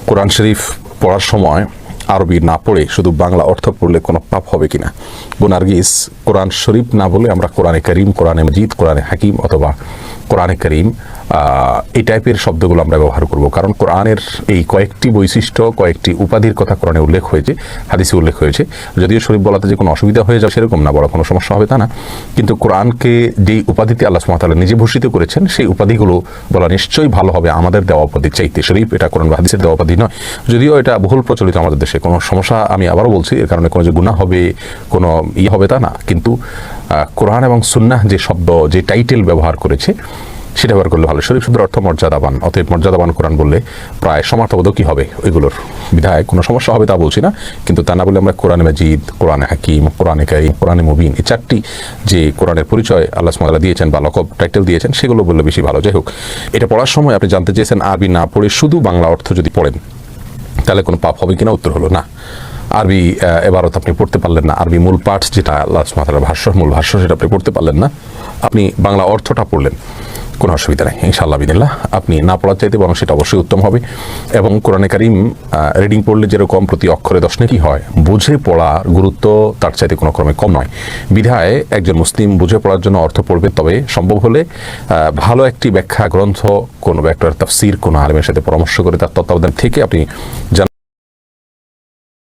কোরআন শরীফ পড়ার সময় আরবি না পড়ে শুধু বাংলা অর্থ পড়লে কোনো পাপ হবে কিনা? নার্গিস, কোরআন শরীফ না বলে আমরা কোরআনে করিম, কোরআনে মজিদ, কোরআনে হাকিম অথবা কোরআনে করিম এই টাইপের শব্দগুলো আমরা ব্যবহার করব, কারণ কোরআনের এই কয়েকটি বৈশিষ্ট্য, কয়েকটি উপাধির কথা কোরআনে উল্লেখ হয়েছে, হাদিসে উল্লেখ হয়েছে। যদিও শরীফ বলাতে যে কোনো অসুবিধা হয়ে যাবে সেরকম না, বড় কোনো সমস্যা হবে তা না, কিন্তু কোরআনকে যেই উপাধিতে আল্লাহ সুবহানাহু ওয়া তাআলা নিজে ভূষিত করেছেন সেই উপাধিগুলো বলা নিশ্চয়ই ভালো হবে আমাদের দেওয়া উপাধির চাইতে। শরীফ এটা কোরআন বা হাদিসের দেওয়া উপাধি নয়, যদিও এটা বহুল প্রচলিত আমাদের দেশে। কোনো সমস্যা, আমি আবারও বলছি, এর কারণে কোনো যে গুনাহ হবে, কোনো হবে তা না, কিন্তু কোরআন এবং সুন্নাহ যে শব্দ, যে টাইটেল ব্যবহার করেছে সেটা ব্যবহার করলে ভালো। শরীফ শব্দের অর্থ মর্যাদাবান, অতএব মর্যাদাবান কোরআন বললে প্রায় সমার্থবোধকই হবে ওইগুলোর বিধায় কোনো সমস্যা হবে তা বলছি না, কিন্তু তা না বলে আমরা কোরআনে মাজিদ, কোরআনে হাকিম, কোরআনে কারীম, কোরআনে মুবিন, এই চারটি যে কোরআনের পরিচয় আল্লাহ সুবহানাহু ওয়া তাআলা দিয়েছেন বা লকব টাইটেল দিয়েছেন সেগুলো বললে বেশি ভালো। যাই হোক, এটা পড়ার সময় আপনি জানতে চেয়েছেন আরবি না পড়ে শুধু বাংলা অর্থ যদি পড়েন তাহলে কোনো পাপ হবে কিনা? উত্তর হলো না। আরবি এবারত আপনি পড়তে পারলেন না, আরবি মূল পাঠ যেটা আল্লাহ সুবহানাহু ওয়া তাআলার ভাষ্য, মূল ভাষ্য, সেটা আপনি পড়তে পারলেন না, আপনি বাংলা অর্থটা পড়লেন, কোনো অসুবিধা নেই ইনশাআল্লাহ বিদিল্লাহ। আপনি না পড়ার চাইতে বরং সেটা অবশ্যই উত্তম হবে। এবং কোরআনে কারীম রিডিং পড়লে যেরকম প্রতি অক্ষরে 10 নেকি হয়, বুঝে পড়ার গুরুত্ব তার চাইতে কোনো ক্রমে কম নয়। বিধায় একজন মুসলিম বুঝে পড়ার জন্য অর্থ পড়বে, তবে সম্ভব হলে ভালো একটি ব্যাখ্যা গ্রন্থ, কোনো একটা তাফসীর, কোনো আলেমের সাথে পরামর্শ করে তার তত্ত্বাবধান থেকে আপনি